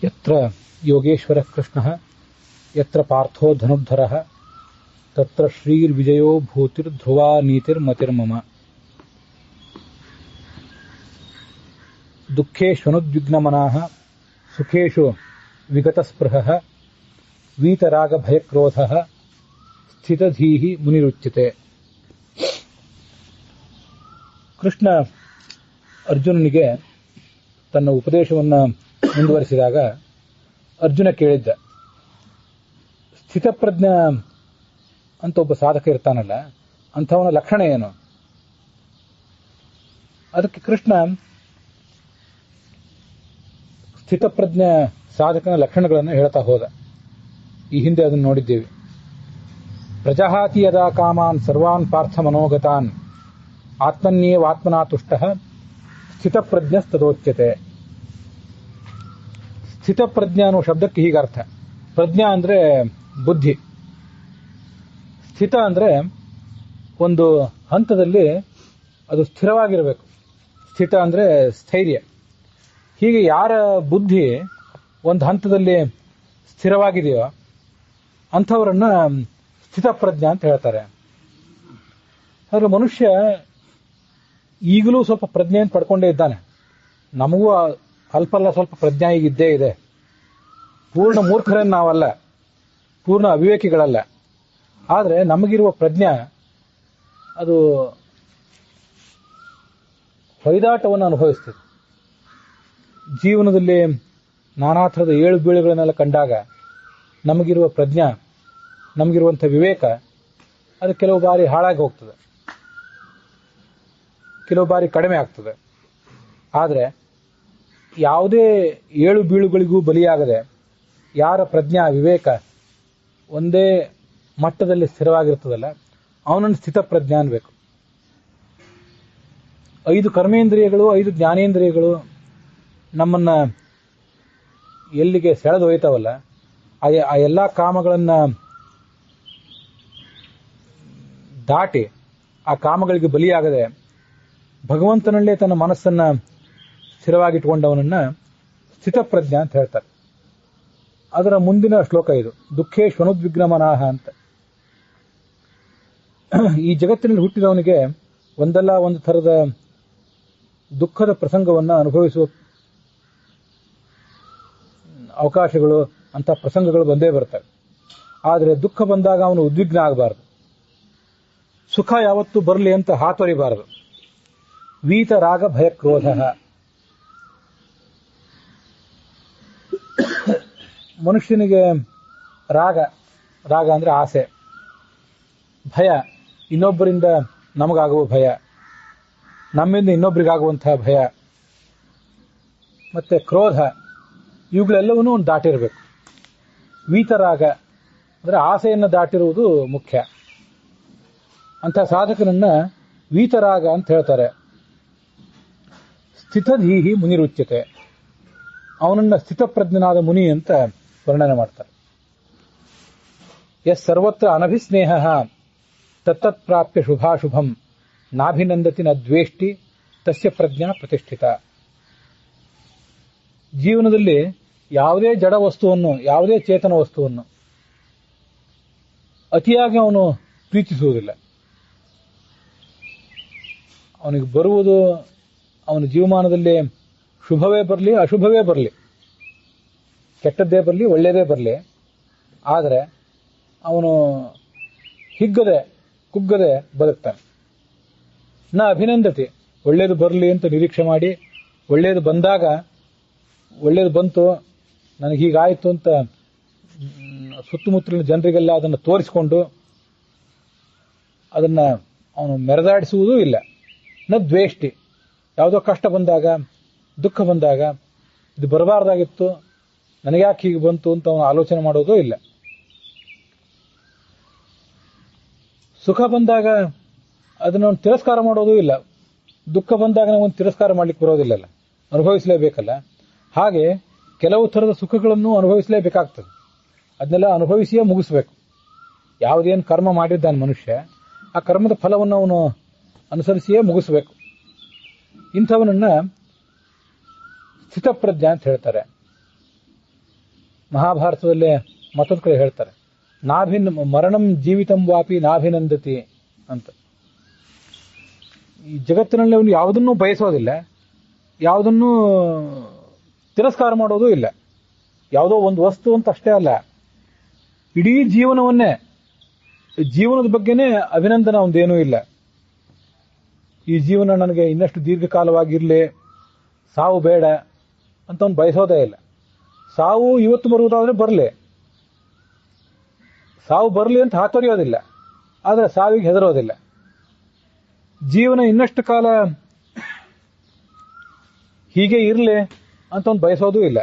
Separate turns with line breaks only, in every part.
ಯತ್ರ ಯೋಗೇಶ್ವರ ಕೃಷ್ಣ ಯತ್ರ ಪಾರ್ಥೋ ಧನುರ್ಧರ ತತ್ರ ಶ್ರೀರ್ವಿಜಯೋ ಭೂತಿರ್ಧ್ರುವಾ ನೀತಿರ್ಮತಿರ್ಮಮ. ದುಃಖೇಶ್ವನುದ್ವಿಗ್ನಮನಾಃ ಸುಖೇಶು ವಿಗತಸ್ಪೃಹಃ ವೀತರಾಗಭಯಕ್ರೋಧಃ ಸ್ಥಿತಧೀಃ ಮುನಿರುಚ್ಯತೆ. ಕೃಷ್ಣ ಅರ್ಜುನನಿಗೆ ತನ್ನ ಉಪದೇಶವನ್ನು ಮುಂದುವರಿಸಿದಾಗ ಅರ್ಜುನ ಕೇಳಿದ್ದ, ಸ್ಥಿತಪ್ರಜ್ಞ ಅಂತ ಒಬ್ಬ ಸಾಧಕ ಇರ್ತಾನಲ್ಲ, ಅಂಥವನ ಲಕ್ಷಣ ಏನು? ಅದಕ್ಕೆ ಕೃಷ್ಣ ಸ್ಥಿತಪ್ರಜ್ಞ ಸಾಧಕನ ಲಕ್ಷಣಗಳನ್ನು ಹೇಳ್ತಾ ಹೋದ. ಈ ಹಿಂದೆ ಅದನ್ನು ನೋಡಿದ್ದೇವೆ. ಪ್ರಜಹಾತಿ ಯದಾ ಕಾಮಾನ್ ಸರ್ವಾನ್ ಪಾರ್ಥ ಮನೋಗತಾನ್ ಆತ್ಮನ್ಯೇವಾತ್ಮನಾ ತುಷ್ಟಃ ಸ್ಥಿತಪ್ರಜ್ಞಸ್ತದೋಚ್ಯತೆ. ಸ್ಥಿತಪ್ರಜ್ಞ ಅನ್ನೋ ಶಬ್ದಕ್ಕೆ ಹೀಗೆ ಅರ್ಥ. ಪ್ರಜ್ಞಾ ಅಂದ್ರೆ ಬುದ್ಧಿ, ಸ್ಥಿತ ಅಂದ್ರೆ ಒಂದು ಹಂತದಲ್ಲಿ ಅದು ಸ್ಥಿರವಾಗಿರಬೇಕು. ಸ್ಥಿತ ಅಂದ್ರೆ ಸ್ಥೈರ್ಯ. ಹೀಗೆ ಯಾರ ಬುದ್ಧಿ ಒಂದು ಹಂತದಲ್ಲಿ ಸ್ಥಿರವಾಗಿದೆಯೋ ಅಂಥವರನ್ನ ಸ್ಥಿತಪ್ರಜ್ಞ ಅಂತ ಹೇಳ್ತಾರೆ. ಆದರೆ ಮನುಷ್ಯ ಈಗಲೂ ಸ್ವಲ್ಪ ಪ್ರಜ್ಞೆಯನ್ನು ಪಡ್ಕೊಂಡೇ ಇದ್ದಾನೆ. ನಮಗೂ ಅಲ್ಪಲ್ಲ ಸ್ವಲ್ಪ ಪ್ರಜ್ಞೆ ಈಗಿದ್ದೇ ಇದೆ. ಪೂರ್ಣ ಮೂರ್ಖರನ್ನು ನಾವಲ್ಲ, ಪೂರ್ಣ ಅವಿವೇಕಿಗಳಲ್ಲ. ಆದರೆ ನಮಗಿರುವ ಪ್ರಜ್ಞೆ ಅದು ಹೊಯ್ದಾಟವನ್ನು ಅನುಭವಿಸ್ತದೆ. ಜೀವನದಲ್ಲಿ ನಾನಾ ಥರದ ಏಳು ಬೀಳುಗಳನ್ನೆಲ್ಲ ಕಂಡಾಗ ನಮಗಿರುವ ಪ್ರಜ್ಞೆ, ನಮಗಿರುವಂಥ ವಿವೇಕ ಅದು ಕೆಲವು ಬಾರಿ ಹಾಳಾಗಿ ಹೋಗ್ತದೆ, ಕೆಲವು ಬಾರಿ ಕಡಿಮೆ ಆಗ್ತದೆ. ಆದರೆ ಯಾವುದೇ ಏಳು ಬೀಳುಗಳಿಗೂ ಬಲಿಯಾಗದೆ ಯಾರ ಪ್ರಜ್ಞಾ ವಿವೇಕ ಒಂದೇ ಮಟ್ಟದಲ್ಲಿ ಸ್ಥಿರವಾಗಿರ್ತದಲ್ಲ, ಅವನನ್ನು ಸ್ಥಿತಪ್ರಜ್ಞ ಅನ್ಬೇಕು. 5 ಕರ್ಮೇಂದ್ರಿಯಗಳು 5 ಜ್ಞಾನೇಂದ್ರಿಯಗಳು ನಮ್ಮನ್ನ ಎಲ್ಲಿಗೆ ಸೆಳೆದೊಯ್ತಾವಲ್ಲ, ಆ ಎಲ್ಲ ಕಾಮಗಳನ್ನ ದಾಟಿ ಆ ಕಾಮಗಳಿಗೆ ಬಲಿಯಾಗದೆ ಭಗವಂತನಲ್ಲೇ ತನ್ನ ಮನಸ್ಸನ್ನ ಸ್ಥಿರವಾಗಿಟ್ಕೊಂಡವನನ್ನ ಸ್ಥಿತಪ್ರಜ್ಞ ಅಂತ ಹೇಳ್ತಾರೆ. ಅದರ ಮುಂದಿನ ಶ್ಲೋಕ ಇದು, ದುಃಖೇಶ್ವನುದ್ವಿಗ್ನಮನಾಃ ಅಂತ. ಈ ಜಗತ್ತಿನಲ್ಲಿ ಹುಟ್ಟಿದವನಿಗೆ ಒಂದಲ್ಲ ಒಂದು ಥರದ ದುಃಖದ ಪ್ರಸಂಗವನ್ನು ಅನುಭವಿಸುವ ಅವಕಾಶಗಳು, ಅಂತ ಪ್ರಸಂಗಗಳು ಬಂದೇ ಬರ್ತವೆ. ಆದರೆ ದುಃಖ ಬಂದಾಗ ಅವನು ಉದ್ವಿಗ್ನ ಆಗಬಾರದು. ಸುಖ ಯಾವತ್ತೂ ಬರಲಿ ಅಂತ ಹಾತೊರಿಬಾರದು. ವೀತರಾಗ ಭಯಕ್ರೋಧ. ಮನುಷ್ಯನಿಗೆ ರಾಗ ಅಂದ್ರೆ ಆಸೆ, ಭಯ ಇನ್ನೊಬ್ಬರಿಂದ ನಮಗಾಗುವ ಭಯ, ನಮ್ಮಿಂದ ಇನ್ನೊಬ್ಬರಿಗಾಗುವಂತಹ ಭಯ, ಮತ್ತೆ ಕ್ರೋಧ, ಇವುಗಳೆಲ್ಲವನ್ನೂ ಒಂದು ದಾಟಿರಬೇಕು. ವೀತರಾಗ ಅಂದ್ರೆ ಆಸೆಯನ್ನು ದಾಟಿರುವುದು ಮುಖ್ಯ. ಅಂಥ ಸಾಧಕನನ್ನ ವೀತರಾಗ ಅಂತ ಹೇಳ್ತಾರೆ. ಸ್ಥಿತಧೀಹಿ ಮುನಿರುಚ್ಯತೆ. ಅವನನ್ನ ಸ್ಥಿತಪ್ರಜ್ಞನಾದ ಮುನಿ ಅಂತ ವರ್ಣನೆ ಮಾಡ್ತಾರೆ. ಯಸ್ ಸರ್ವತ್ರ ಅನಭಿಸ್ನೇಹ ತತ್ತತ್ ಪ್ರಾಪ್ಯ ಶುಭಾಶುಭಂ ನಾಭಿನಂದತಿ ನ ದ್ವೇಷ್ಟಿ ತಸ್ಯ ಪ್ರಜ್ಞಾ ಪ್ರತಿಷ್ಠಿತ. ಜೀವನದಲ್ಲಿ ಯಾವುದೇ ಜಡ ವಸ್ತುವನ್ನು, ಯಾವುದೇ ಚೇತನ ವಸ್ತುವನ್ನು ಅತಿಯಾಗಿ ಅವನು ಪ್ರೀತಿಸುವುದಿಲ್ಲ. ಅವನಿಗೆ ಬರುವುದು ಅವನ ಜೀವಮಾನದಲ್ಲಿ ಶುಭವೇ ಬರಲಿ ಅಶುಭವೇ ಬರಲಿ, ಕೆಟ್ಟದ್ದೇ ಬರಲಿ ಒಳ್ಳೆಯದೇ ಬರಲಿ, ಆದರೆ ಅವನು ಹಿಗ್ಗದೆ ಕುಗ್ಗದೆ ಬದುಕ್ತಾನೆ. ನಾ ಅಭಿನಂದತಿ, ಒಳ್ಳೇದು ಬರಲಿ ಅಂತ ನಿರೀಕ್ಷೆ ಮಾಡಿ, ಒಳ್ಳೇದು ಬಂದಾಗ ಒಳ್ಳೇದು ಬಂತು ನನಗೆ ಹೀಗಾಯಿತು ಅಂತ ಸುತ್ತಮುತ್ತಲಿನ ಜನರಿಗೆಲ್ಲ ಅದನ್ನು ತೋರಿಸಿಕೊಂಡು ಅದನ್ನು ಅವನು ಮೆರೆದಾಡಿಸುವುದೂ ಇಲ್ಲ. ನ ದ್ವೇಷ್ಟಿ, ಯಾವುದೋ ಕಷ್ಟ ಬಂದಾಗ ದುಃಖ ಬಂದಾಗ ಇದು ಬರಬಾರ್ದಾಗಿತ್ತು, ನನಗ್ಯಾಕೆ ಹೀಗೆ ಬಂತು ಅಂತ ಅವನು ಆಲೋಚನೆ ಮಾಡೋದೂ ಇಲ್ಲ. ಸುಖ ಬಂದಾಗ ಅದನ್ನು ಅವನು ತಿರಸ್ಕಾರ ಮಾಡೋದೂ ಇಲ್ಲ. ದುಃಖ ಬಂದಾಗ ನಾವು ತಿರಸ್ಕಾರ ಮಾಡ್ಲಿಕ್ಕೆ ಬರೋದಿಲ್ಲಲ್ಲ, ಅನುಭವಿಸಲೇಬೇಕಲ್ಲ. ಹಾಗೆ ಕೆಲವು ಥರದ ಸುಖಗಳನ್ನು ಅನುಭವಿಸಲೇಬೇಕಾಗ್ತದೆ. ಅದನ್ನೆಲ್ಲ ಅನುಭವಿಸಿಯೇ ಮುಗಿಸ್ಬೇಕು. ಯಾವುದೇನು ಕರ್ಮ ಮಾಡಿದ್ದಾನೆ ಮನುಷ್ಯ, ಆ ಕರ್ಮದ ಫಲವನ್ನು ಅವನು ಅನುಸರಿಸಿಯೇ ಮುಗಿಸ್ಬೇಕು. ಇಂಥವನನ್ನ ಸ್ಥಿತಪ್ರಜ್ಞ ಅಂತ ಹೇಳ್ತಾರೆ. ಮಹಾಭಾರತದಲ್ಲೇ ಮತ್ತೊಂದು ಕಡೆ ಹೇಳ್ತಾರೆ, ಮರಣಂ ಜೀವಿತಂ ವಾಪಿ ನಾಭಿನಂದತಿ ಅಂತ. ಈ ಜಗತ್ತಿನಲ್ಲಿ ಅವನು ಯಾವುದನ್ನೂ ಬಯಸೋದಿಲ್ಲ, ಯಾವುದನ್ನೂ ತಿರಸ್ಕಾರ ಮಾಡೋದೂ ಇಲ್ಲ. ಯಾವುದೋ ಒಂದು ವಸ್ತು ಅಂತ ಅಷ್ಟೇ ಅಲ್ಲ, ಇಡೀ ಜೀವನದ ಬಗ್ಗೆನೇ ಅಭಿನಂದನ ಒಂದೇನೂ ಇಲ್ಲ. ಈ ಜೀವನ ನನಗೆ ಇನ್ನಷ್ಟು ದೀರ್ಘಕಾಲವಾಗಿರಲಿ, ಸಾವು ಬೇಡ ಅಂತ ಅವನು ಬಯಸೋದೇ ಇಲ್ಲ. ಸಾವು ಇವತ್ತು ಬರುವುದಾದ್ರೆ ಬರಲಿ, ಸಾವು ಬರಲಿ ಅಂತ ಹಾತೊರೆಯೋದಿಲ್ಲ, ಆದರೆ ಸಾವಿಗೆ ಹೆದರೋದಿಲ್ಲ. ಜೀವನ ಇನ್ನಷ್ಟು ಕಾಲ ಹೀಗೆ ಇರಲಿ ಅಂತ ಅವನು ಬಯಸೋದೂ ಇಲ್ಲ.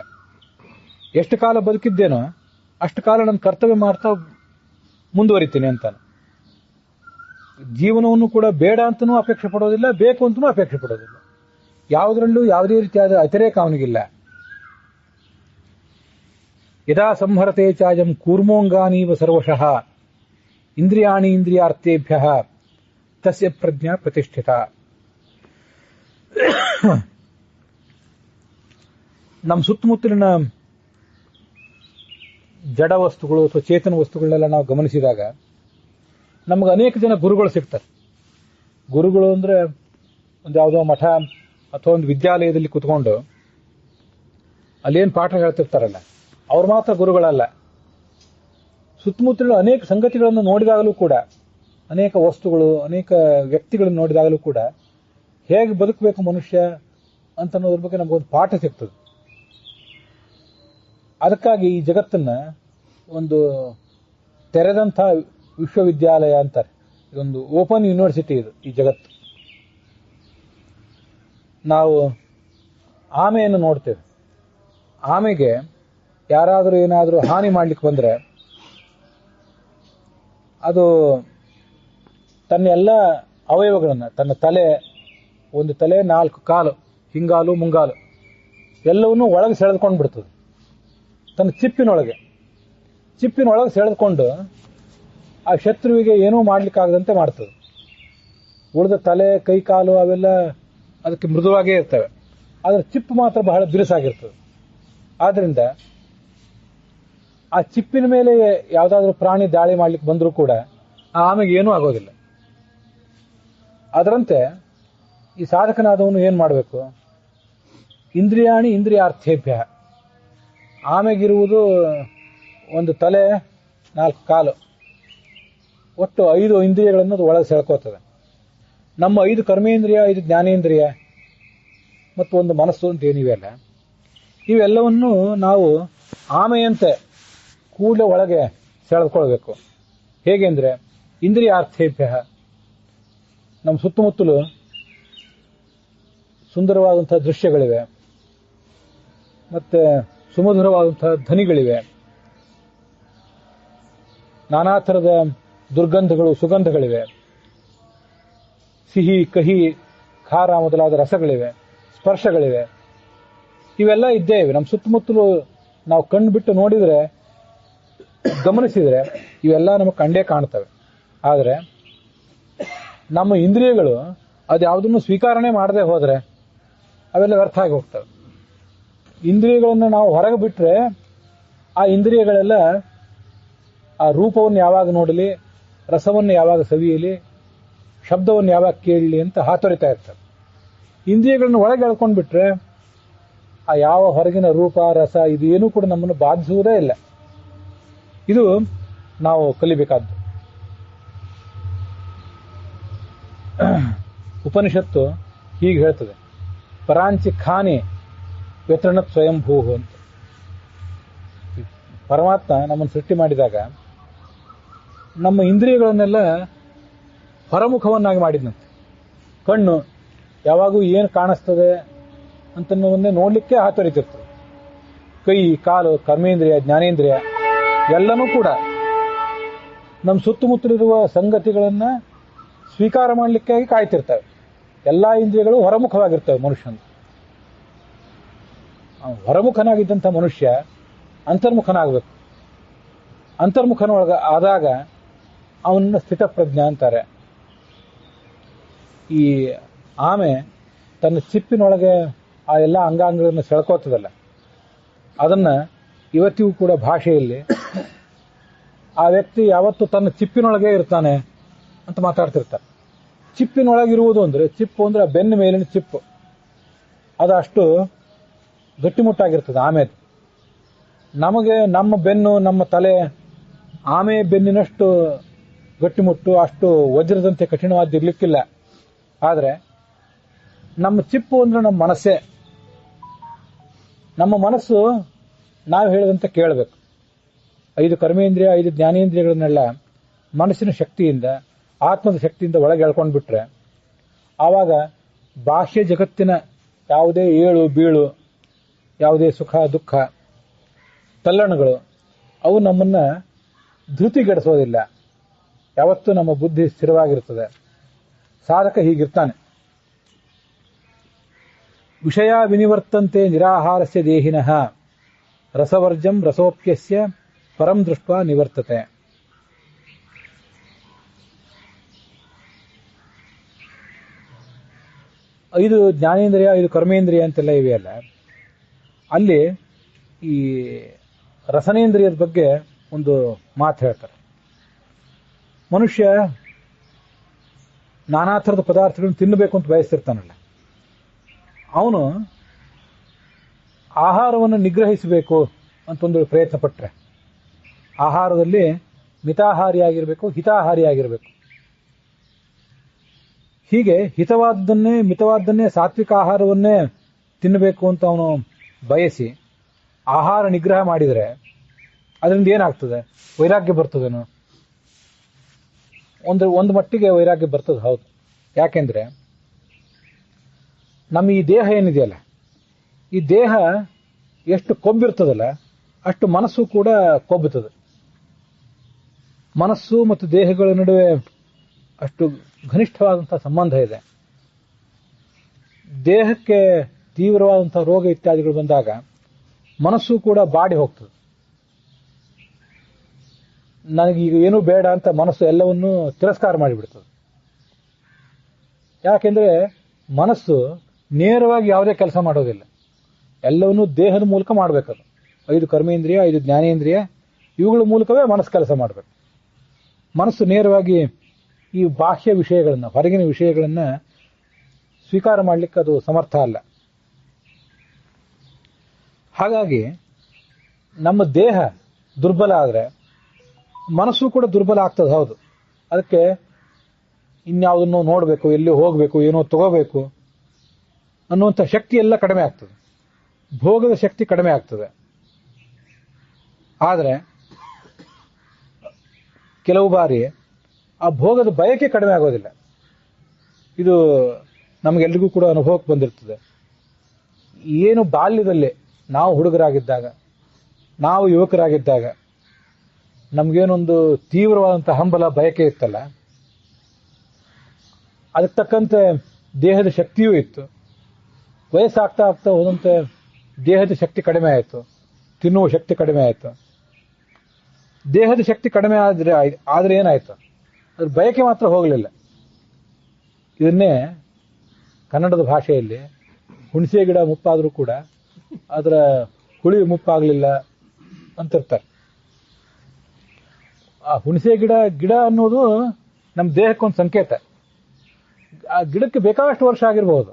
ಎಷ್ಟು ಕಾಲ ಬದುಕಿದ್ದೇನೋ ಅಷ್ಟು ಕಾಲ ನನ್ನ ಕರ್ತವ್ಯ ಮಾಡ್ತಾ ಮುಂದುವರಿತೀನಿ ಅಂತಾನೆ. ಜೀವನವನ್ನು ಕೂಡ ಬೇಡ ಅಂತನೂ ಅಪೇಕ್ಷೆ ಪಡೋದಿಲ್ಲ, ಬೇಕು ಅಂತನೂ ಅಪೇಕ್ಷೆ ಪಡೋದಿಲ್ಲ. ಯಾವುದರಲ್ಲೂ ಯಾವುದೇ ರೀತಿಯಾದ ಅತಿರೇಕ ಅವನಿಗಿಲ್ಲ. ಯದಾ ಸಂಹರತೆ ಚಾಯಂ ಕೂರ್ಮೋಂಗಾನೀವ ಸರ್ವಶಃ ಇಂದ್ರಿಯಾಣಿ ಇಂದ್ರಿಯಾರ್ಥೇಭ್ಯಃ ತಸ್ಯ ಪ್ರಜ್ಞಾ ಪ್ರತಿಷ್ಠಿತ. ನಮ್ಮ ಸುತ್ತಮುತ್ತಲಿನ ಜಡ ವಸ್ತುಗಳು ಅಥವಾ ಚೇತನ ವಸ್ತುಗಳನ್ನೆಲ್ಲ ನಾವು ಗಮನಿಸಿದಾಗ ನಮಗೆ ಅನೇಕ ಜನ ಗುರುಗಳು ಸಿಗ್ತಾರೆ. ಗುರುಗಳು ಅಂದ್ರೆ ಒಂದು ಯಾವುದೋ ಮಠ ಅಥವಾ ಒಂದು ವಿದ್ಯಾಲಯದಲ್ಲಿ ಕುತ್ಕೊಂಡು ಅಲ್ಲೇನು ಪಾಠ ಹೇಳ್ತಿರ್ತಾರಲ್ಲ, ಅವ್ರು ಮಾತ್ರ ಗುರುಗಳಲ್ಲ. ಸುತ್ತಮುತ್ತಲಿನ ಅನೇಕ ಸಂಗತಿಗಳನ್ನು ನೋಡಿದಾಗಲೂ ಕೂಡ, ಅನೇಕ ವಸ್ತುಗಳು, ಅನೇಕ ವ್ಯಕ್ತಿಗಳನ್ನು ನೋಡಿದಾಗಲೂ ಕೂಡ ಹೇಗೆ ಬದುಕಬೇಕು ಮನುಷ್ಯ ಅಂತ ಅನ್ನೋದ್ರ ಬಗ್ಗೆ ನಮಗೊಂದು ಪಾಠ ಸಿಗ್ತದೆ. ಅದಕ್ಕಾಗಿ ಈ ಜಗತ್ತನ್ನ ಒಂದು ತೆರೆದಂಥ ವಿಶ್ವವಿದ್ಯಾಲಯ ಅಂತಾರೆ. ಇದೊಂದು ಓಪನ್ ಯೂನಿವರ್ಸಿಟಿ ಇದು, ಈ ಜಗತ್ತು. ನಾವು ಆಮೆಯನ್ನು ನೋಡ್ತೇವೆ. ಆಮೆಗೆ ಯಾರಾದರೂ ಏನಾದರೂ ಹಾನಿ ಮಾಡ್ಲಿಕ್ಕೆ ಬಂದ್ರೆ ಅದು ತನ್ನ ಎಲ್ಲ ಅವಯವಗಳನ್ನ, ತನ್ನ ತಲೆ, ಒಂದು ತಲೆ, 4 ಕಾಲು, ಹಿಂಗಾಲು ಮುಂಗಾಲು ಎಲ್ಲವನ್ನೂ ಒಳಗೆ ಸೆಳೆದುಕೊಂಡು ಬಿಡ್ತದೆ. ತನ್ನ ಚಿಪ್ಪಿನೊಳಗೆ ಸೆಳೆದುಕೊಂಡು ಆ ಶತ್ರುವಿಗೆ ಏನೂ ಮಾಡ್ಲಿಕ್ಕಾಗದಂತೆ ಮಾಡ್ತದೆ. ಉಳಿದ ತಲೆ, ಕೈ, ಕಾಲು ಅವೆಲ್ಲ ಅದಕ್ಕೆ ಮೃದುವಾಗೇ ಇರ್ತವೆ, ಆದರೆ ಚಿಪ್ಪು ಮಾತ್ರ ಬಹಳ ಬಿರುಸಾಗಿರ್ತದೆ. ಆದ್ರಿಂದ ಆ ಚಿಪ್ಪಿನ ಮೇಲೆ ಯಾವುದಾದ್ರೂ ಪ್ರಾಣಿ ದಾಳಿ ಮಾಡ್ಲಿಕ್ಕೆ ಬಂದರೂ ಕೂಡ ಆ ಆಮೆಗೆ ಏನೂ ಆಗೋದಿಲ್ಲ. ಅದರಂತೆ ಈ ಸಾಧಕನಾದವನು ಏನ್ ಮಾಡಬೇಕು? ಇಂದ್ರಿಯಾಣಿ ಇಂದ್ರಿಯಾರ್ಥೇಭ್ಯ. ಆಮೆಗಿರುವುದು ಒಂದು ತಲೆ, 4 ಕಾಲು, ಒಟ್ಟು 5 ಇಂದ್ರಿಯಗಳನ್ನು ಅದು ಒಳಗೆ ಸೆಳ್ಕೋತದೆ. ನಮ್ಮ 5 ಕರ್ಮೇಂದ್ರಿಯ, 5 ಜ್ಞಾನೇಂದ್ರಿಯ ಮತ್ತು ಒಂದು ಮನಸ್ಸು ಅಂತ ಏನಿವೆಯಲ್ಲ, ಇವೆಲ್ಲವನ್ನು ನಾವು ಆಮೆಯಂತೆ ಕೂಡಲೇ ಒಳಗೆ ಸೆಳೆದುಕೊಳ್ಬೇಕು. ಹೇಗೆಂದ್ರೆ ಇಂದ್ರಿಯಾರ್ಥೇಭ್ಯ. ನಮ್ಮ ಸುತ್ತಮುತ್ತಲು ಸುಂದರವಾದಂತಹ ದೃಶ್ಯಗಳಿವೆ, ಮತ್ತೆ ಸುಮಧುರವಾದಂತಹ ಧ್ವನಿಗಳಿವೆ, ನಾನಾ ಥರದ ದುರ್ಗಂಧಗಳು, ಸುಗಂಧಗಳಿವೆ, ಸಿಹಿ, ಕಹಿ, ಖಾರ ಮೊದಲಾದ ರಸಗಳಿವೆ, ಸ್ಪರ್ಶಗಳಿವೆ. ಇವೆಲ್ಲ ಇದ್ದೇ ಇವೆ ನಮ್ಮ ಸುತ್ತಮುತ್ತಲು. ನಾವು ಕಣ್ಣು ಬಿಟ್ಟು ನೋಡಿದರೆ, ಗಮನಿಸಿದರೆ ಇವೆಲ್ಲ ನಮಗೆ ಕಂಡೇ ಕಾಣ್ತವೆ. ಆದರೆ ನಮ್ಮ ಇಂದ್ರಿಯಗಳು ಅದು ಯಾವುದನ್ನು ಸ್ವೀಕಾರಣೆ ಮಾಡದೆ ಹೋದರೆ ಅವೆಲ್ಲ ವ್ಯರ್ಥ ಆಗಿ ಹೋಗ್ತವೆ. ಇಂದ್ರಿಯಗಳನ್ನು ನಾವು ಹೊರಗೆ ಬಿಟ್ಟರೆ ಆ ಇಂದ್ರಿಯಗಳೆಲ್ಲ ಆ ರೂಪವನ್ನು ಯಾವಾಗ ನೋಡಲಿ, ರಸವನ್ನು ಯಾವಾಗ ಸವಿಯಲಿ, ಶಬ್ದವನ್ನು ಯಾವಾಗ ಕೇಳಲಿ ಅಂತ ಹಾತೊರಿತಾ ಇರ್ತವೆ. ಇಂದ್ರಿಯಗಳನ್ನು ಒಳಗೆ ಎಳ್ಕೊಂಡು ಬಿಟ್ರೆ ಆ ಯಾವ ಹೊರಗಿನ ರೂಪ, ರಸ ಇದೇನೂ ಕೂಡ ನಮ್ಮನ್ನು ಬಾಧಿಸುವುದೇ ಇಲ್ಲ. ಇದು ನಾವು ಕಲಿಬೇಕಾದ್ದು. ಉಪನಿಷತ್ತು ಹೀಗೆ ಹೇಳ್ತದೆ, ಪರಾಂಚಿ ಖಾನಿ ವ್ಯತೃಣತ್ ಸ್ವಯಂಭೂ ಅಂತ. ಪರಮಾತ್ಮ ನಮ್ಮನ್ನು ಸೃಷ್ಟಿ ಮಾಡಿದಾಗ ನಮ್ಮ ಇಂದ್ರಿಯಗಳನ್ನೆಲ್ಲ ಹೊರಮುಖವನ್ನಾಗಿ ಮಾಡಿದ್ನಂತೆ. ಕಣ್ಣು ಯಾವಾಗೂ ಏನು ಕಾಣಿಸ್ತದೆ ಅಂತನ್ನೋದನ್ನೇ ನೋಡಲಿಕ್ಕೆ ಹಾತೊರಿತಿರ್ತದೆ. ಕೈ, ಕಾಲು, ಕರ್ಮೇಂದ್ರಿಯ, ಜ್ಞಾನೇಂದ್ರಿಯ ಎಲ್ಲನೂ ಕೂಡ ನಮ್ಮ ಸುತ್ತಮುತ್ತಲಿರುವ ಸಂಗತಿಗಳನ್ನ ಸ್ವೀಕಾರ ಮಾಡಲಿಕ್ಕಾಗಿ ಕಾಯ್ತಿರ್ತವೆ. ಎಲ್ಲಾ ಇಂದ್ರಿಯಗಳು ಹೊರಮುಖವಾಗಿರ್ತವೆ ಮನುಷ್ಯನ. ಹೊರಮುಖನಾಗಿದ್ದಂಥ ಮನುಷ್ಯ ಅಂತರ್ಮುಖನಾಗಬೇಕು. ಅಂತರ್ಮುಖನೊಳಗ ಆದಾಗ ಅವನನ್ನ ಸ್ಥಿತಪ್ರಜ್ಞ ಅಂತಾರೆ. ಈ ಆಮೆ ತನ್ನ ಚಿಪ್ಪಿನೊಳಗೆ ಆ ಎಲ್ಲ ಅಂಗಾಂಗಗಳನ್ನು ಸೆಳ್ಕೋತದಲ್ಲ, ಅದನ್ನ ಇವತ್ತಿಗೂ ಕೂಡ ಭಾಷೆಯಲ್ಲಿ ಆ ವ್ಯಕ್ತಿ ಯಾವತ್ತು ತನ್ನ ಚಿಪ್ಪಿನೊಳಗೆ ಇರ್ತಾನೆ ಅಂತ ಮಾತಾಡ್ತಿರ್ತಾರೆ. ಚಿಪ್ಪಿನೊಳಗಿರುವುದು ಅಂದ್ರೆ ಚಿಪ್ಪು ಅಂದ್ರೆ ಬೆನ್ನ ಮೇಲಿನ ಚಿಪ್ಪು, ಅದು ಅಷ್ಟು ಗಟ್ಟಿಮುಟ್ಟಾಗಿರ್ತದೆ ಆಮೇಲೆ. ನಮಗೆ ನಮ್ಮ ಬೆನ್ನು ನಮ್ಮ ತಲೆ ಆಮೆ ಬೆನ್ನಿನಷ್ಟು ಗಟ್ಟಿಮುಟ್ಟು, ಅಷ್ಟು ವಜ್ರದಂತೆ ಕಠಿಣವಾದಿರ್ಲಿಕ್ಕಿಲ್ಲ. ಆದರೆ ನಮ್ಮ ಚಿಪ್ಪು ಅಂದ್ರೆ ನಮ್ಮ ಮನಸ್ಸೇ. ನಮ್ಮ ಮನಸ್ಸು ನಾವು ಹೇಳಿದಂತೆ ಕೇಳಬೇಕು. 5 ಕರ್ಮೇಂದ್ರಿಯ 5 ಜ್ಞಾನೇಂದ್ರಿಯಗಳನ್ನೆಲ್ಲ ಮನಸ್ಸಿನ ಶಕ್ತಿಯಿಂದ, ಆತ್ಮದ ಶಕ್ತಿಯಿಂದ ಒಳಗೆ ಎಳ್ಕೊಂಡು ಬಿಟ್ರೆ ಆವಾಗ ಬಾಹ್ಯ ಜಗತ್ತಿನ ಯಾವುದೇ ಏಳು ಬೀಳು, ಯಾವುದೇ ಸುಖ ದುಃಖ ತಲ್ಲಣಗಳು ಅವು ನಮ್ಮನ್ನ ಧೃತಿಗೆಡಿಸೋದಿಲ್ಲ. ಯಾವತ್ತೂ ನಮ್ಮ ಬುದ್ಧಿ ಸ್ಥಿರವಾಗಿರ್ತದೆ. ಸಾಧಕ ಹೀಗಿರ್ತಾನೆ. ವಿಷಯ ವಿನಿವರ್ತಂತೆ ನಿರಾಹಾರಸ್ಯ ದೇಹಿನಃ ರಸವರ್ಜಂ ರಸೋಪ್ಯಸ್ಯ ಪರಂ ದೃಷ್ಟ ನಿವರ್ತತೆ. ಐದು ಜ್ಞಾನೇಂದ್ರಿಯ 5 ಕರ್ಮೇಂದ್ರಿಯ ಅಂತೆಲ್ಲ ಇವೆಯಲ್ಲ, ಅಲ್ಲಿ ಈ ರಸನೇಂದ್ರಿಯದ ಬಗ್ಗೆ ಒಂದು ಮಾತು ಹೇಳ್ತಾರೆ. ಮನುಷ್ಯ ನಾನಾ ಥರದ ಪದಾರ್ಥಗಳನ್ನು ತಿನ್ನಬೇಕು ಅಂತ ಬಯಸ್ತಿರ್ತಾನಲ್ಲ, ಅವನು ಆಹಾರವನ್ನು ನಿಗ್ರಹಿಸಬೇಕು ಅಂತ ಒಂದು ಪ್ರಯತ್ನ ಪಟ್ಟರೆ ಆಹಾರದಲ್ಲಿ ಮಿತಾಹಾರಿಯಾಗಿರಬೇಕು, ಹಿತಾಹಾರಿಯಾಗಿರಬೇಕು. ಹೀಗೆ ಹಿತವಾದ್ದನ್ನೇ ಮಿತವಾದ್ದನ್ನೇ ಸಾತ್ವಿಕ ಆಹಾರವನ್ನೇ ತಿನ್ನಬೇಕು ಅಂತ ಅವನು ಬಯಸಿ ಆಹಾರ ನಿಗ್ರಹ ಮಾಡಿದರೆ ಅದರಿಂದ ಏನಾಗ್ತದೆ? ವೈರಾಗ್ಯ ಬರ್ತದೇನೋ? ಒಂದು ಮಟ್ಟಿಗೆ ವೈರಾಗ್ಯ ಬರ್ತದೆ, ಹೌದು. ಯಾಕೆಂದ್ರೆ ನಮ್ಮ ಈ ದೇಹ ಏನಿದೆಯಲ್ಲ, ಈ ದೇಹ ಎಷ್ಟು ಕೊಬ್ಬಿರ್ತದಲ್ಲ ಅಷ್ಟು ಮನಸ್ಸು ಕೂಡ ಕೊಬ್ಬುತ್ತದೆ. ಮನಸ್ಸು ಮತ್ತು ದೇಹಗಳ ನಡುವೆ ಅಷ್ಟು ಘನಿಷ್ಠವಾದಂತಹ ಸಂಬಂಧ ಇದೆ. ದೇಹಕ್ಕೆ ತೀವ್ರವಾದಂತಹ ರೋಗ ಇತ್ಯಾದಿಗಳು ಬಂದಾಗ ಮನಸ್ಸು ಕೂಡ ಬಾಡಿ ಹೋಗ್ತದೆ. ನನಗೀಗ ಏನೂ ಬೇಡ ಅಂತ ಮನಸ್ಸು ಎಲ್ಲವನ್ನೂ ತಿರಸ್ಕಾರ ಮಾಡಿಬಿಡ್ತದೆ. ಯಾಕೆಂದ್ರೆ ಮನಸ್ಸು ನೇರವಾಗಿ ಯಾವುದೇ ಕೆಲಸ ಮಾಡೋದಿಲ್ಲ, ಎಲ್ಲವನ್ನೂ ದೇಹದ ಮೂಲಕ ಮಾಡಬೇಕದು. 5 ಕರ್ಮೇಂದ್ರಿಯ 5 ಜ್ಞಾನೇಂದ್ರಿಯ ಇವುಗಳ ಮೂಲಕವೇ ಮನಸ್ಸು ಕೆಲಸ ಮಾಡಬೇಕು. ಮನಸ್ಸು ನೇರವಾಗಿ ಈ ಬಾಹ್ಯ ವಿಷಯಗಳನ್ನ, ಹೊರಗಿನ ವಿಷಯಗಳನ್ನ ಸ್ವೀಕಾರ ಮಾಡಲಿಕ್ಕೆ ಅದು ಸಮರ್ಥ ಅಲ್ಲ. ಹಾಗಾಗಿ ನಮ್ಮ ದೇಹ ದುರ್ಬಲ ಆದರೆ ಮನಸ್ಸು ಕೂಡ ದುರ್ಬಲ ಆಗ್ತದೆ, ಹೌದು. ಅದಕ್ಕೆ ಇನ್ಯಾವುದನ್ನು ನೋಡಬೇಕು, ಎಲ್ಲಿ ಹೋಗಬೇಕು, ಏನೋ ತಗೋಬೇಕು ಅನ್ನುವಂಥ ಶಕ್ತಿ ಎಲ್ಲ ಕಡಿಮೆ ಆಗ್ತದೆ. ಭೋಗದ ಶಕ್ತಿ ಕಡಿಮೆ ಆಗ್ತದೆ. ಆದರೆ ಕೆಲವು ಬಾರಿ ಆ ಭೋಗದ ಬಯಕೆ ಕಡಿಮೆ ಆಗೋದಿಲ್ಲ. ಇದು ನಮಗೆಲ್ರಿಗೂ ಕೂಡ ಅನುಭವಕ್ಕೆ ಬಂದಿರ್ತದೆ. ಏನು ಬಾಲ್ಯದಲ್ಲೇ ನಾವು ಹುಡುಗರಾಗಿದ್ದಾಗ, ನಾವು ಯುವಕರಾಗಿದ್ದಾಗ ನಮಗೇನೊಂದು ತೀವ್ರವಾದಂಥ ಹಂಬಲ ಬಯಕೆ ಇತ್ತಲ್ಲ, ಅದಕ್ಕೆ ತಕ್ಕಂತೆ ದೇಹದ ಶಕ್ತಿಯೂ ಇತ್ತು. ವಯಸ್ಸಾಗ್ತಾ ಆಗ್ತಾ ಹೋದಂತೆ ದೇಹದ ಶಕ್ತಿ ಕಡಿಮೆ ಆಯಿತು, ತಿನ್ನುವ ಶಕ್ತಿ ಕಡಿಮೆ ಆಯಿತು. ದೇಹದ ಶಕ್ತಿ ಕಡಿಮೆ ಆದರೆ ಏನಾಯಿತು? ಅದ್ರ ಬಯಕೆ ಮಾತ್ರ ಹೋಗಲಿಲ್ಲ. ಇದನ್ನೇ ಕನ್ನಡದ ಭಾಷೆಯಲ್ಲಿ ಹುಣಸೆ ಗಿಡ ಮುಪ್ಪಾದರೂ ಕೂಡ ಅದರ ಹುಳಿ ಮುಪ್ಪಾಗಲಿಲ್ಲ ಅಂತಿರ್ತಾರೆ. ಆ ಹುಣಸೆ ಗಿಡ ಅನ್ನೋದು ನಮ್ಮ ದೇಹಕ್ಕೊಂದು ಸಂಕೇತ. ಆ ಗಿಡಕ್ಕೆ ಬೇಕಾದಷ್ಟು ವರ್ಷ ಆಗಿರಬಹುದು,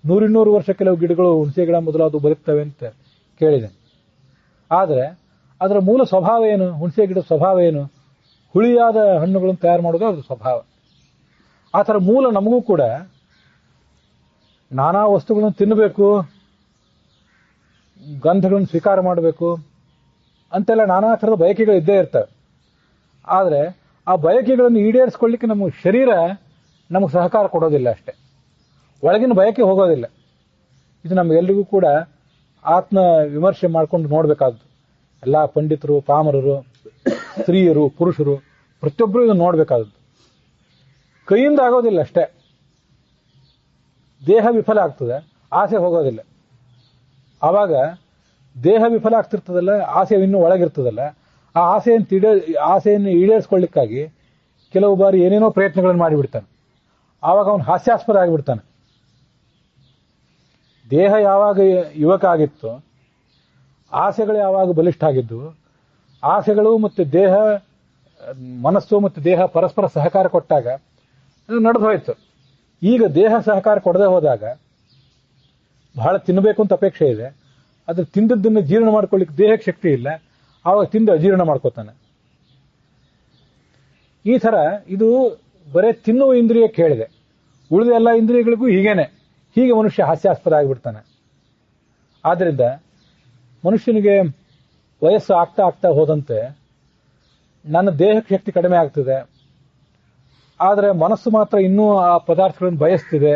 100-200 ವರ್ಷ ಕೆಲವು ಗಿಡಗಳು ಹುಣಸೆ ಗಿಡ ಮೊದಲಾದವು ಬದುಕ್ತವೆ ಅಂತ ಕೇಳಿದೆ. ಆದರೆ ಅದರ ಮೂಲ ಸ್ವಭಾವ ಏನು? ಹುಣಸೆ ಗಿಡದ ಸ್ವಭಾವ ಏನು? ಹುಳಿಯಾದ ಹಣ್ಣುಗಳನ್ನು ತಯಾರು ಮಾಡೋದು ಅದ್ರ ಸ್ವಭಾವ. ಆ ಥರ ಮೂಲ ನಮಗೂ ಕೂಡ ನಾನಾ ವಸ್ತುಗಳನ್ನು ತಿನ್ನಬೇಕು, ಗಂಧಗಳನ್ನು ಸ್ವೀಕಾರ ಮಾಡಬೇಕು ಅಂತೆಲ್ಲ ನಾನಾ ಥರದ ಬಯಕೆಗಳು ಇದ್ದೇ ಇರ್ತವೆ. ಆದರೆ ಆ ಬಯಕೆಗಳನ್ನು ಈಡೇರಿಸ್ಕೊಳ್ಳಿಕ್ಕೆ ನಮ್ಮ ಶರೀರ ನಮಗೆ ಸಹಕಾರ ಕೊಡೋದಿಲ್ಲ ಅಷ್ಟೇ, ಒಳಗಿನ ಬಯಕೆ ಹೋಗೋದಿಲ್ಲ. ಇದು ನಮಗೆಲ್ಲರಿಗೂ ಕೂಡ ಆತ್ಮ ವಿಮರ್ಶೆ ಮಾಡಿಕೊಂಡು ನೋಡಬೇಕಾದ್ದು. ಎಲ್ಲ ಪಂಡಿತರು, ಪಾಮರರು, ಸ್ತ್ರೀಯರು, ಪುರುಷರು ಪ್ರತಿಯೊಬ್ಬರು ಇದನ್ನು ನೋಡಬೇಕಾದದ್ದು. ಕೈಯಿಂದ ಆಗೋದಿಲ್ಲ ಅಷ್ಟೇ. ದೇಹ ವಿಫಲ ಆಗ್ತದೆ, ಆಸೆ ಹೋಗೋದಿಲ್ಲ. ಆವಾಗ ದೇಹ ವಿಫಲ ಆಗ್ತಿರ್ತದಲ್ಲ, ಆಸೆ ಇನ್ನೂ ಒಳಗಿರ್ತದಲ್ಲ, ಆ ಆಸೆಯನ್ನು ಈಡೇರಿಸ್ಕೊಳ್ಳಿಕ್ಕಾಗಿ ಕೆಲವು ಬಾರಿ ಏನೇನೋ ಪ್ರಯತ್ನಗಳನ್ನು ಮಾಡಿಬಿಡ್ತಾನೆ. ಆವಾಗ ಅವನು ಹಾಸ್ಯಾಸ್ಪದ ಆಗಿಬಿಡ್ತಾನೆ. ದೇಹ ಯಾವಾಗ ಯುವಕ ಆಗಿತ್ತು ಆಸೆಗಳು ಯಾವಾಗ ಬಲಿಷ್ಠ ಆಗಿದ್ದು, ಆಸೆಗಳು ಮತ್ತು ದೇಹ, ಮನಸ್ಸು ಮತ್ತು ದೇಹ ಪರಸ್ಪರ ಸಹಕಾರ ಕೊಟ್ಟಾಗ ನಡೆದು ಹೋಯ್ತು. ಈಗ ದೇಹ ಸಹಕಾರ ಕೊಡದೆ ಹೋದಾಗ ಬಹಳ ತಿನ್ನಬೇಕು ಅಂತ ಅಪೇಕ್ಷೆ ಇದೆ, ಅದ್ರ ತಿಂದದ್ದನ್ನು ಜೀರ್ಣ ಮಾಡ್ಕೊಳ್ಳಿಕ್ಕೆ ದೇಹಕ್ಕೆ ಶಕ್ತಿ ಇಲ್ಲ, ಆವಾಗ ತಿಂದು ಅಜೀರ್ಣ ಮಾಡ್ಕೋತಾನೆ. ಈ ತರ ಇದು ಬರೇ ತಿನ್ನುವ ಇಂದ್ರಿಯಕ್ಕೆ ಹೇಳಿದೆ. ಉಳಿದ ಎಲ್ಲ ಇಂದ್ರಿಯಗಳಿಗೂ ಹೀಗೆ ಮನುಷ್ಯ ಹಾಸ್ಯಾಸ್ಪದ ಆಗಿಬಿಡ್ತಾನೆ. ಆದ್ರಿಂದ ಮನುಷ್ಯನಿಗೆ ವಯಸ್ಸು ಆಗ್ತಾ ಆಗ್ತಾ ಹೋದಂತೆ ನನ್ನ ದೇಹಕ್ಕೆ ಶಕ್ತಿ ಕಡಿಮೆ ಆಗ್ತದೆ, ಆದರೆ ಮನಸ್ಸು ಮಾತ್ರ ಇನ್ನೂ ಆ ಪದಾರ್ಥಗಳನ್ನು ಬಯಸ್ತಿದೆ,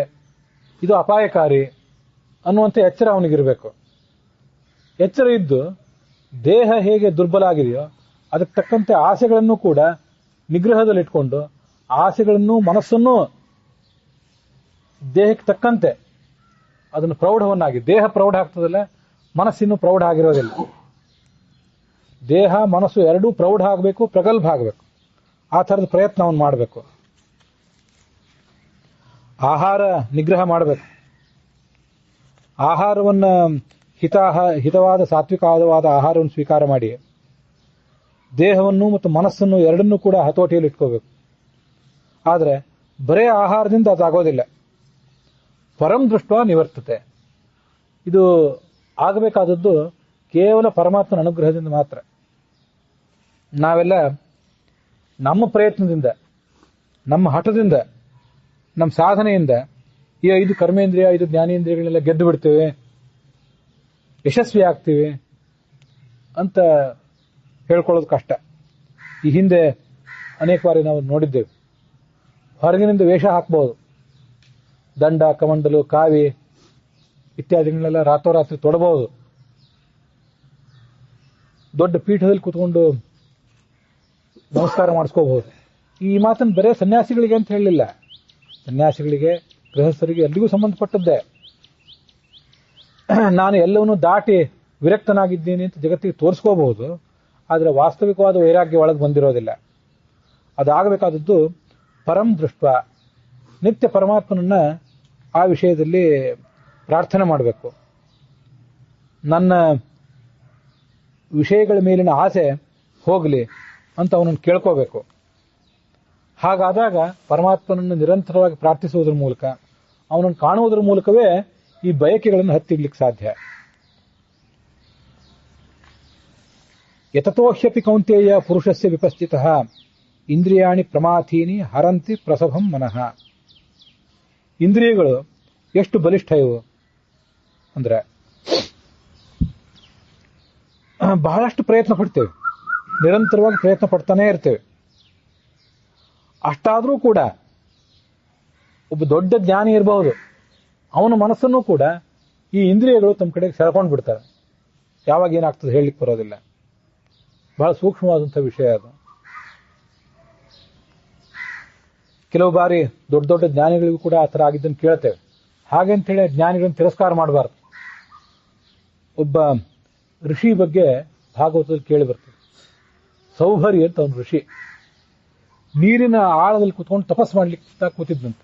ಇದು ಅಪಾಯಕಾರಿ ಅನ್ನುವಂಥ ಎಚ್ಚರ ಅವನಿಗಿರಬೇಕು. ಎಚ್ಚರ ಇದ್ದು ದೇಹ ಹೇಗೆ ದುರ್ಬಲ ಆಗಿದೆಯೋ ಅದಕ್ಕೆ ತಕ್ಕಂತೆ ಆಸೆಗಳನ್ನು ಕೂಡ ನಿಗ್ರಹದಲ್ಲಿಟ್ಕೊಂಡು, ಆಸೆಗಳನ್ನು ಮನಸ್ಸನ್ನು ದೇಹಕ್ಕೆ ತಕ್ಕಂತೆ ಅದನ್ನು ಪ್ರೌಢವನ್ನಾಗಿ, ದೇಹ ಪ್ರೌಢ ಆಗ್ತದಲ್ಲ, ಮನಸ್ಸಿನ್ನು ಪ್ರೌಢ ಆಗಿರೋದಿಲ್ಲ. ದೇಹ ಮನಸ್ಸು ಎರಡೂ ಪ್ರೌಢ ಆಗಬೇಕು, ಪ್ರಗಲ್ಭ ಆಗಬೇಕು. ಆ ಥರದ ಪ್ರಯತ್ನ ಅವನು ಮಾಡಬೇಕು. ಆಹಾರ ನಿಗ್ರಹ ಮಾಡಬೇಕು. ಆಹಾರವನ್ನು ಹಿತವಾದ ಸಾತ್ವಿಕವಾದ ಆಹಾರವನ್ನು ಸ್ವೀಕಾರ ಮಾಡಿ ದೇಹವನ್ನು ಮತ್ತು ಮನಸ್ಸನ್ನು ಎರಡನ್ನೂ ಕೂಡ ಹತೋಟಿಯಲ್ಲಿ ಇಟ್ಕೋಬೇಕು. ಆದರೆ ಬರೇ ಆಹಾರದಿಂದ ಅದಾಗೋದಿಲ್ಲ. ಪರಂ ದೃಷ್ಟ ನಿವರ್ತತೆ. ಇದು ಆಗಬೇಕಾದದ್ದು ಕೇವಲ ಪರಮಾತ್ಮನ ಅನುಗ್ರಹದಿಂದ ಮಾತ್ರ. ನಾವೆಲ್ಲ ನಮ್ಮ ಪ್ರಯತ್ನದಿಂದ, ನಮ್ಮ ಹಠದಿಂದ, ನಮ್ಮ ಸಾಧನೆಯಿಂದ ಈ 5 ಕರ್ಮೇಂದ್ರಿಯ 5 ಜ್ಞಾನೇಂದ್ರಿಯಗಳನ್ನೆಲ್ಲ ಗೆದ್ದು ಬಿಡ್ತೇವೆ, ಯಶಸ್ವಿ ಆಗ್ತೀವಿ ಅಂತ ಹೇಳ್ಕೊಳ್ಳೋದು ಕಷ್ಟ. ಈ ಹಿಂದೆ ಅನೇಕ ಬಾರಿ ನಾವು ನೋಡಿದ್ದೇವೆ. ಹೊರಗಿನಿಂದ ವೇಷ ಹಾಕಬಹುದು, ದಂಡ, ಕಮಂಡಲು, ಕಾವಿ ಇತ್ಯಾದಿಗಳನ್ನೆಲ್ಲ ರಾತ್ರೋರಾತ್ರಿ ತೊಡಬಹುದು, ದೊಡ್ಡ ಪೀಠದಲ್ಲಿ ಕೂತ್ಕೊಂಡು ನಮಸ್ಕಾರ ಮಾಡಿಸ್ಕೋಬಹುದು. ಈ ಮಾತನ್ನು ಬರೇ ಸನ್ಯಾಸಿಗಳಿಗೆ ಅಂತ ಹೇಳಲಿಲ್ಲ, ಸನ್ಯಾಸಿಗಳಿಗೆ, ಗೃಹಸ್ಥರಿಗೆ ಎಲ್ಲಿಗೂ ಸಂಬಂಧಪಟ್ಟದ್ದೇ. ನಾನು ಎಲ್ಲವನ್ನೂ ದಾಟಿ ವಿರಕ್ತನಾಗಿದ್ದೀನಿ ಅಂತ ಜಗತ್ತಿಗೆ ತೋರಿಸ್ಕೋಬಹುದು, ಆದರೆ ವಾಸ್ತವಿಕವಾದ ವೈರಾಗ್ಯ ಒಳಗೆ ಬಂದಿರೋದಿಲ್ಲ. ಅದಾಗಬೇಕಾದದ್ದು ಪರಂ ದೃಷ್ಟ. ನಿತ್ಯ ಪರಮಾತ್ಮನನ್ನ ಆ ವಿಷಯದಲ್ಲಿ ಪ್ರಾರ್ಥನೆ ಮಾಡಬೇಕು. ನನ್ನ ವಿಷಯಗಳ ಮೇಲಿನ ಆಸೆ ಹೋಗಲಿ ಅಂತ ಅವನನ್ನು ಕೇಳ್ಕೋಬೇಕು. ಹಾಗಾದಾಗ ಪರಮಾತ್ಮನನ್ನು ನಿರಂತರವಾಗಿ ಪ್ರಾರ್ಥಿಸುವುದರ ಮೂಲಕ, ಅವನನ್ನು ಕಾಣುವುದರ ಮೂಲಕವೇ ಈ ಬಯಕೆಗಳನ್ನು ಹತ್ತಿಡ್ಲಿಕ್ಕೆ ಸಾಧ್ಯ. ಯತತೋಹ್ಯಪಿ ಕೌಂತೇಯ ಪುರುಷಸ್ಯ ವಿಪಸ್ಥಿತಃ ಇಂದ್ರಿಯಾಣಿ ಪ್ರಮಾಥೀನಿ ಹರಂತಿ ಪ್ರಸಭಂ ಮನಃ. ಇಂದ್ರಿಯಗಳು ಎಷ್ಟು ಬಲಿಷ್ಠ ಇವು ಅಂದ್ರೆ, ಬಹಳಷ್ಟು ಪ್ರಯತ್ನ ಪಡ್ತೇವೆ, ನಿರಂತರವಾಗಿ ಪ್ರಯತ್ನ ಪಡ್ತಾನೆ ಇರ್ತೇವೆ. ಅಷ್ಟಾದರೂ ಕೂಡ ಒಬ್ಬ ದೊಡ್ಡ ಜ್ಞಾನಿ ಇರಬಹುದು, ಅವನ ಮನಸ್ಸನ್ನು ಕೂಡ ಈ ಇಂದ್ರಿಯಗಳು ತಮ್ಮ ಕಡೆಗೆ ಸೆಳ್ಕೊಂಡು ಬಿಡ್ತಾರೆ. ಯಾವಾಗ ಏನಾಗ್ತದೆ ಹೇಳಲಿಕ್ಕೆ ಬರೋದಿಲ್ಲ. ಬಹಳ ಸೂಕ್ಷ್ಮವಾದಂಥ ವಿಷಯ ಅದು. ಕೆಲವು ಬಾರಿ ದೊಡ್ಡ ದೊಡ್ಡ ಜ್ಞಾನಿಗಳಿಗೂ ಕೂಡ ಆ ಥರ ಆಗಿದ್ದನ್ನು ಕೇಳ್ತೇವೆ. ಹಾಗೆಂತೇಳಿ ಜ್ಞಾನಿಗಳನ್ನು ತಿರಸ್ಕಾರ ಮಾಡಬಾರ್ದು. ಒಬ್ಬ ಋಷಿ ಬಗ್ಗೆ ಭಾಗವತದಲ್ಲಿ ಕೇಳಿ ಬರ್ತದೆ. ಸೌಭರಿ ಅಂತ ಅವನು ಋಷಿ ನೀರಿನ ಆಳದಲ್ಲಿ ಕೂತ್ಕೊಂಡು ತಪಸ್ ಮಾಡ್ಲಿಕ್ಕೆ ಕೂತಿದ್ದಂತೆ.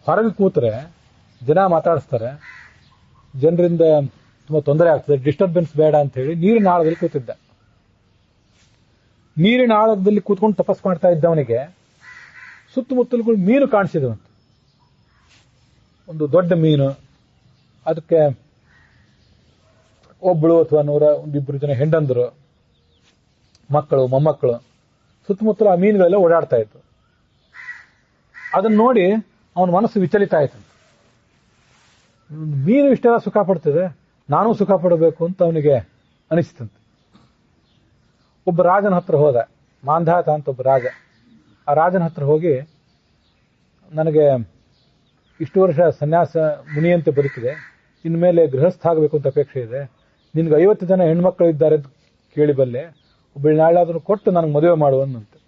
ಹೊರಗೆ ಕೂತ್ರೆ ಜನ ಮಾತಾಡಿಸ್ತಾರೆ, ಜನರಿಂದ ತುಂಬಾ ತೊಂದರೆ ಆಗ್ತದೆ, ಡಿಸ್ಟರ್ಬೆನ್ಸ್ ಬೇಡ ಅಂತ ಹೇಳಿ ನೀರಿನ ಆಳದಲ್ಲಿ ಕೂತಿದ್ದ. ನೀರಿನ ಆಳದಲ್ಲಿ ಕೂತ್ಕೊಂಡು ತಪಸ್ ಮಾಡ್ತಾ ಇದ್ದವನಿಗೆ ಸುತ್ತಮುತ್ತಲುಗಳು ಮೀನು ಕಾಣಿಸಿದವಂತೆ. ಒಂದು ದೊಡ್ಡ ಮೀನು, ಅದಕ್ಕೆ ಒಬ್ಬಳು ಅಥವಾ ಒಂದಿಬ್ಬರು ಜನ ಹೆಂಡಂದರು, ಮಕ್ಕಳು, ಮೊಮ್ಮಕ್ಕಳು ಸುತ್ತಮುತ್ತಲು ಆ ಮೀನುಗಳೆಲ್ಲ ಓಡಾಡ್ತಾ ಇತ್ತು. ಅದನ್ನ ನೋಡಿ ಅವನ ಮನಸ್ಸು ವಿಚಲಿತ ಆಯ್ತು. ಮೀನು ಇಷ್ಟೆಲ್ಲ ಸುಖ ಪಡ್ತದೆ, ನಾನೂ ಸುಖ ಪಡಬೇಕು ಅಂತ ಅವನಿಗೆ ಅನಿಸ್ತಂತೆ. ಒಬ್ಬ ರಾಜನ ಹತ್ರ ಹೋದ, ಮಾಂಧಾತ ಅಂತ ಒಬ್ಬ ರಾಜ. ಆ ರಾಜನ ಹತ್ರ ಹೋಗಿ, ನನಗೆ ಇಷ್ಟು ವರ್ಷ ಸನ್ಯಾಸ ಮುನಿಯಂತೆ ಬದುಕಿದೆ, ಇನ್ಮೇಲೆ ಗೃಹಸ್ಥ ಆಗಬೇಕು ಅಂತ ಅಪೇಕ್ಷೆ ಇದೆ, ನಿನ್ಗೆ 50 ಜನ ಹೆಣ್ಮಕ್ಳು ಇದ್ದಾರೆ ಅಂತ ಕೇಳಿ ಬಲ್ಲೆ, ಒಬ್ಬಳು ನಾಳೆ ಕೊಟ್ಟು ನನಗೆ ಮದುವೆ ಮಾಡುವಂತೆ.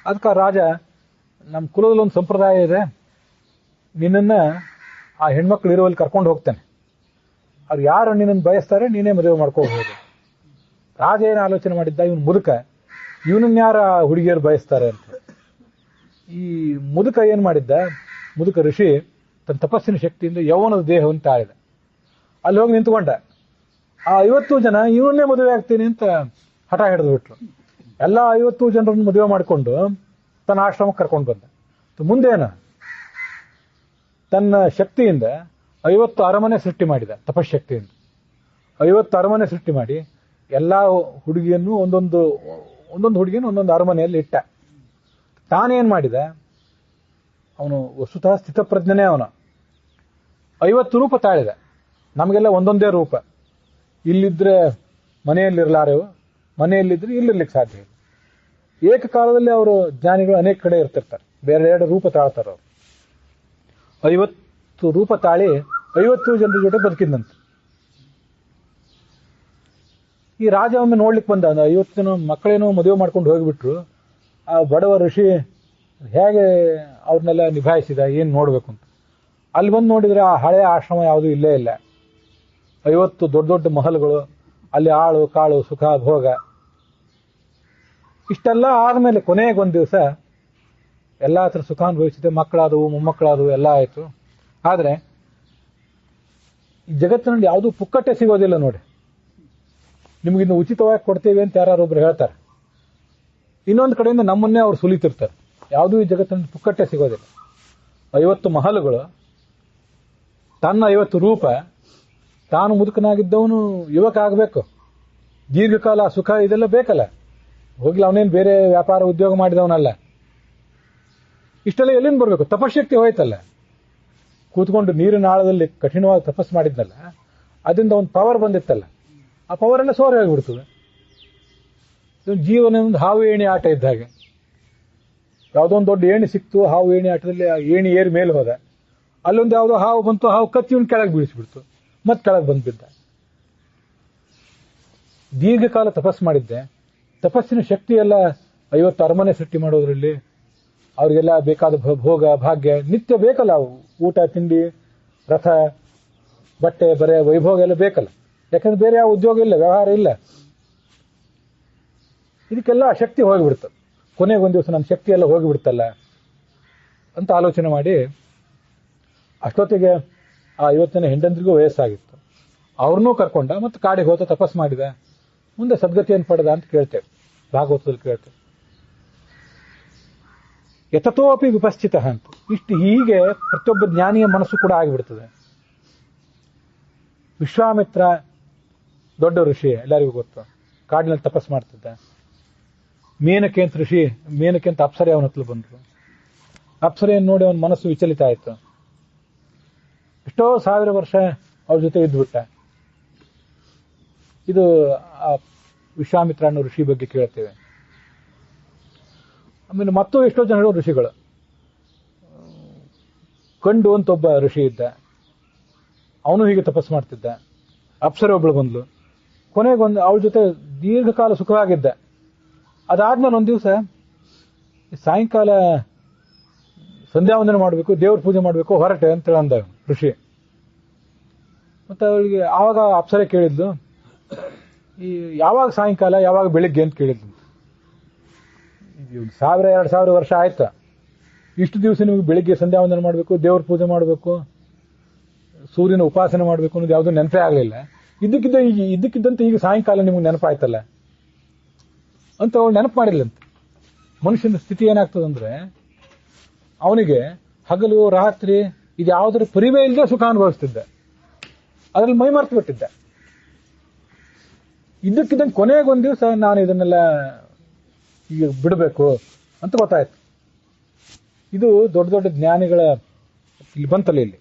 ಅದಕ್ಕೆ ಆ ರಾಜ, ನಮ್ಮ ಕುಲದಲ್ಲಿ ಒಂದು ಸಂಪ್ರದಾಯ ಇದೆ, ನಿನ್ನನ್ನ ಆ ಹೆಣ್ಮಕ್ಳು ಇರುವಲ್ಲಿ ಕರ್ಕೊಂಡು ಹೋಗ್ತಾನೆ, ಅವ್ರು ಯಾರು ನಿನ್ನನ್ನು ಬಯಸ್ತಾರೆ ನೀನೇ ಮದುವೆ ಮಾಡ್ಕೋಬಹುದು. ರಾಜ ಏನು ಆಲೋಚನೆ ಮಾಡಿದ್ದ, ಇವನು ಮುದುಕ, ಇವನನ್ಯಾರ ಹುಡುಗಿಯರು ಬಯಸ್ತಾರೆ ಅಂತ. ಈ ಮುದುಕ ಏನ್ ಮಾಡಿದ್ದ, ಮುದುಕ ಋಷಿ ತನ್ನ ತಪಸ್ಸಿನ ಶಕ್ತಿಯಿಂದ ಯೌವನದ ದೇಹವನ್ನು ತಾಳಿದ. ಅಲ್ಲಿ ಹೋಗಿ ನಿಂತ್ಕೊಂಡ. ಆ 50 ಜನ ಇವನ್ನೇ ಮದುವೆ ಆಗ್ತೀನಿ ಅಂತ ಹಠ ಹಿಡಿದು ಬಿಟ್ರು. ಎಲ್ಲ 50 ಜನರನ್ನು ಮದುವೆ ಮಾಡಿಕೊಂಡು ತನ್ನ ಆಶ್ರಮಕ್ಕೆ ಕರ್ಕೊಂಡು ಬಂದ. ಮುಂದೇನ ತನ್ನ ಶಕ್ತಿಯಿಂದ 50 ಅರಮನೆ ಸೃಷ್ಟಿ ಮಾಡಿದ. ತಪಶಕ್ತಿಯಿಂದ 50 ಅರಮನೆ ಸೃಷ್ಟಿ ಮಾಡಿ ಎಲ್ಲ ಹುಡುಗಿಯನ್ನು ಒಂದೊಂದು ಹುಡುಗಿಯನ್ನು ಒಂದೊಂದು ಅರಮನೆಯಲ್ಲಿ ಇಟ್ಟ. ತಾನೇನ್ ಮಾಡಿದ, ಅವನು ವಸ್ತುತಃ ಸ್ಥಿತಪ್ರಜ್ಞನೇ. ಅವನು 50 ರೂಪ ತಾಳಿದ. ನಮಗೆಲ್ಲ ಒಂದೊಂದೇ ರೂಪ. ಇಲ್ಲಿದ್ರೆ ಮನೆಯಲ್ಲಿರ್ಲಾರೆವು, ಮನೆಯಲ್ಲಿದ್ರೆ ಇಲ್ಲಿರ್ಲಿಕ್ಕೆ ಸಾಧ್ಯ ಇಲ್ಲ. ಏಕಕಾಲದಲ್ಲಿ ಅವರು ಜ್ಞಾನಿಗಳು ಅನೇಕ ಕಡೆ ಇರ್ತಿರ್ತಾರೆ, ಬೇರೆ ಎರಡು ರೂಪ ತಾಳ್ತಾರೆ ಅವರು. 50 ರೂಪ ತಾಳಿ 50 ಜನರ ಜೊತೆ ಬದುಕಿದಂತೆ. ಈ ರಾಜ ಒಮ್ಮೆ ನೋಡ್ಲಿಕ್ಕೆ ಬಂದ. 50 ಜನ ಮಕ್ಕಳೇನೋ ಮದುವೆ ಮಾಡ್ಕೊಂಡು ಹೋಗಿಬಿಟ್ರು. ಆ ಬಡವ ಋಷಿ ಹೇಗೆ ಅವ್ರನ್ನೆಲ್ಲ ನಿಭಾಯಿಸಿದ, ಏನ್ ನೋಡ್ಬೇಕು ಅಂತ ಅಲ್ಲಿ ಬಂದು ನೋಡಿದ್ರೆ ಆ ಹಳೆಯ ಆಶ್ರಮ ಯಾವುದೂ ಇಲ್ಲೇ ಇಲ್ಲ. 50 ದೊಡ್ಡ ದೊಡ್ಡ ಮಹಲ್ಗಳು, ಅಲ್ಲಿ ಆಳು ಕಾಳು ಸುಖ ಭೋಗ. ಇಷ್ಟೆಲ್ಲ ಆದ್ಮೇಲೆ ಕೊನೆಗೊಂದು ದಿವಸ ಎಲ್ಲಾ ಹತ್ರ ಸುಖ ಅನುಭವಿಸಿದೆ. ಮಕ್ಕಳಾದವು, ಮೊಮ್ಮಕ್ಕಳಾದವು, ಎಲ್ಲ ಆಯ್ತು. ಆದ್ರೆ ಈ ಜಗತ್ತಿನಲ್ಲಿ ಯಾವುದೂ ಪುಕ್ಕಟ್ಟೆ ಸಿಗೋದಿಲ್ಲ ನೋಡಿ. ನಿಮ್ಗಿನ್ನು ಉಚಿತವಾಗಿ ಕೊಡ್ತೇವೆ ಅಂತ ಯಾರೊಬ್ರು ಹೇಳ್ತಾರೆ. ಇನ್ನೊಂದು ಕಡೆಯಿಂದ ನಮ್ಮನ್ನೇ ಅವ್ರು ಸುಲಿತಿರ್ತಾರೆ. ಯಾವುದೂ ಈ ಜಗತ್ತಿನಲ್ಲಿ ಪುಕ್ಕಟ್ಟೆ ಸಿಗೋದಿಲ್ಲ. 50 ಮಹಲುಗಳು, ತನ್ನ 50 ರೂಪ, ತಾನು ಮುದುಕನಾಗಿದ್ದವನು ಯುವಕ ಆಗಬೇಕು, ದೀರ್ಘಕಾಲ ಸುಖ ಇದೆಲ್ಲ ಬೇಕಲ್ಲ. ಹೋಗ್ಲಿ, ಅವನೇನು ಬೇರೆ ವ್ಯಾಪಾರ ಉದ್ಯೋಗ ಮಾಡಿದವನಲ್ಲ. ಇಷ್ಟೆಲ್ಲ ಎಲ್ಲಿಂದ ಬರಬೇಕು? ತಪಶಕ್ತಿ ಹೋಯ್ತಲ್ಲ. ಕೂತ್ಕೊಂಡು ನೀರಿನ ಆಳದಲ್ಲಿ ಕಠಿಣವಾಗಿ ತಪಸ್ಸು ಮಾಡಿದ್ನಲ್ಲ, ಅದರಿಂದ ಒಂದು ಪವರ್ ಬಂದಿತ್ತಲ್ಲ, ಆ ಪವರ್ ಎಲ್ಲ ಸೋರೆ ಆಗಿಬಿಡ್ತದೆ. ಜೀವನ ಒಂದು ಹಾವು ಏಣಿ ಆಟ ಇದ್ದ ಹಾಗೆ. ಯಾವುದೋ ಒಂದು ದೊಡ್ಡ ಏಣಿ ಸಿಕ್ತು, ಹಾವು ಏಣಿ ಆಟದಲ್ಲಿ ಆ ಏಣಿ ಏರಿ ಮೇಲೆ ಹೋದ. ಅಲ್ಲೊಂದು ಯಾವುದೋ ಹಾವು ಬಂತು, ಹಾವು ಕಚ್ಚಿ ಇವನು ಕೆಳಗೆ ಬೀಳಿಸ್ಬಿಡ್ತು, ಮತ್ತೆ ಕೆಳಗೆ ಬಂದ್ಬಿದ್ದ. ದೀರ್ಘಕಾಲ ತಪಸ್ಸು ಮಾಡಿದ್ದೆ. ತಪಸ್ಸಿನ ಶಕ್ತಿ ಎಲ್ಲ 50 ಅರಮನೆ ಸೃಷ್ಟಿ ಮಾಡೋದ್ರಲ್ಲಿ, ಅವ್ರಿಗೆಲ್ಲ ಬೇಕಾದ ಭೋಗ ಭಾಗ್ಯ ನಿತ್ಯ ಬೇಕಲ್ಲ. ಊಟ ತಿಂಡಿ, ರಥ, ಬಟ್ಟೆ ಬರೆ, ವೈಭೋಗ ಎಲ್ಲ ಬೇಕಲ್ಲ. ಯಾಕಂದ್ರೆ ಬೇರೆ ಯಾವ ಉದ್ಯೋಗ ಇಲ್ಲ, ವ್ಯವಹಾರ ಇಲ್ಲ. ಇದಕ್ಕೆಲ್ಲ ಶಕ್ತಿ ಹೋಗಿಬಿಡ್ತು. ಕೊನೆಗೊಂದು ದಿವಸ ನನ್ನ ಶಕ್ತಿ ಎಲ್ಲ ಹೋಗಿಬಿಡ್ತಲ್ಲ ಅಂತ ಆಲೋಚನೆ ಮಾಡಿ, ಅಷ್ಟೊತ್ತಿಗೆ ಆ 50 ಜನ ಹೆಂಡಂದ್ರಿಗೂ ವಯಸ್ಸಾಗಿತ್ತು. ಅವ್ರನ್ನೂ ಕರ್ಕೊಂಡ ಮತ್ತೆ ಕಾಡಿಗೆ ಹೋದ, ತಪಸ್ ಮಾಡಿದ. ಮುಂದೆ ಸದ್ಗತಿಯನ್ನು ಪಡೆದ ಅಂತ ಕೇಳ್ತೇವೆ, ಭಾಗವತದಲ್ಲಿ ಕೇಳ್ತೇವೆ. ಯತತೋಪಿ ವಿಪಶ್ಚಿತ ಅಂತ. ಇಷ್ಟು ಹೀಗೆ ಪ್ರತಿಯೊಬ್ಬ ಜ್ಞಾನಿಯ ಮನಸ್ಸು ಕೂಡ ಆಗಿಬಿಡ್ತದೆ. ವಿಶ್ವಾಮಿತ್ರ ದೊಡ್ಡ ಋಷಿ, ಎಲ್ಲರಿಗೂ ಗೊತ್ತು, ಕಾಡಿನಲ್ಲಿ ತಪಸ್ ಮಾಡ್ತಿದ್ದ. ಮೇನಕೆ ಅಂತ ಋಷಿ, ಮೇನಕೆ ಅಂತ ಅಪ್ಸರೆ ಅವನ ಹತ್ರ ಬಂದ್ರು. ಅಪ್ಸರೆಯನ್ನು ನೋಡಿ ಅವನ ಮನಸ್ಸು ವಿಚಲಿತ ಆಯ್ತು. ಎಷ್ಟೋ 1000 ವರ್ಷ ಅವ್ರ ಜೊತೆ ಇದ್ಬಿಟ್ಟ. ಇದು ಆ ವಿಶ್ವಾಮಿತ್ರ ಅನ್ನೋ ಋಷಿ ಬಗ್ಗೆ ಕೇಳ್ತೇವೆ. ಆಮೇಲೆ ಮತ್ತೂ ಎಷ್ಟೋ ಜನರು ಋಷಿಗಳು. ಕಂಡು ಅಂತ ಒಬ್ಬ ಋಷಿ ಇದ್ದ, ಅವನು ಹೀಗೆ ತಪಸ್ ಮಾಡ್ತಿದ್ದ. ಅಪ್ಸರೆ ಒಬ್ಳು ಬಂದ್ಲು. ಕೊನೆಗೊಂದು ಅವಳ ಜೊತೆ ದೀರ್ಘಕಾಲ ಸುಖವಾಗಿದ್ದ. ಅದಾದ್ಮೇಲೆ ಒಂದು ದಿವಸ ಸಾಯಂಕಾಲ ಸಂಧ್ಯಾವಂದನೆ ಮಾಡಬೇಕು, ದೇವ್ರ ಪೂಜೆ ಮಾಡಬೇಕು, ಹೊರಟೆ ಅಂತ ಅಂದ ಋಷಿ. ಮತ್ತೆ ಅವಳಿಗೆ ಆವಾಗ ಅಪ್ಸರೆ ಕೇಳಿದ್ಲು, ಈ ಯಾವಾಗ ಸಾಯಂಕಾಲ ಯಾವಾಗ ಬೆಳಿಗ್ಗೆ ಅಂತ ಕೇಳಿದ್ಲು. 1000-2000 ವರ್ಷ ಆಯ್ತಾ, ಇಷ್ಟು ದಿವಸ ನಿಮಗೆ ಬೆಳಿಗ್ಗೆ ಸಂಧ್ಯಾವಂದನೆ ಮಾಡಬೇಕು, ದೇವ್ರ ಪೂಜೆ ಮಾಡಬೇಕು, ಸೂರ್ಯನ ಉಪಾಸನೆ ಮಾಡಬೇಕು ಅನ್ನೋದು ಯಾವುದೂ ನೆನಪೇ ಆಗಲಿಲ್ಲ. ಇದ್ದಕ್ಕಿದ್ದಂತೆ ಈಗ ಸಾಯಂಕಾಲ ನಿಮಗೆ ನೆನಪಾಯ್ತಲ್ಲ ಅಂತ ಅವಳು ನೆನಪು ಮಾಡಿಲ್ಲಂತೆ. ಮನುಷ್ಯನ ಸ್ಥಿತಿ ಏನಾಗ್ತದಂದ್ರೆ, ಅವನಿಗೆ ಹಗಲು ರಾತ್ರಿ ಇದು ಯಾವುದರ ಪರಿವೇ ಇಲ್ಲದೆ ಸುಖ ಅನುಭವಿಸ್ತಿದ್ದ. ಅದ್ರಲ್ಲಿ ಮೈ ಮರೆತು ಬಿಟ್ಟಿದ್ದ. ಇದ್ದಕ್ಕಿದ್ದಂಗೆ ಕೊನೆಗೊಂದು ದಿವಸ ನಾನು ಇದನ್ನೆಲ್ಲ ಈಗ ಬಿಡಬೇಕು ಅಂತ ಗೊತ್ತಾಯ್ತು. ಇದು ದೊಡ್ಡ ದೊಡ್ಡ ಜ್ಞಾನಿಗಳ ಇಲ್ಲಿ ಬಂತಲ್ಲ, ಇಲ್ಲಿ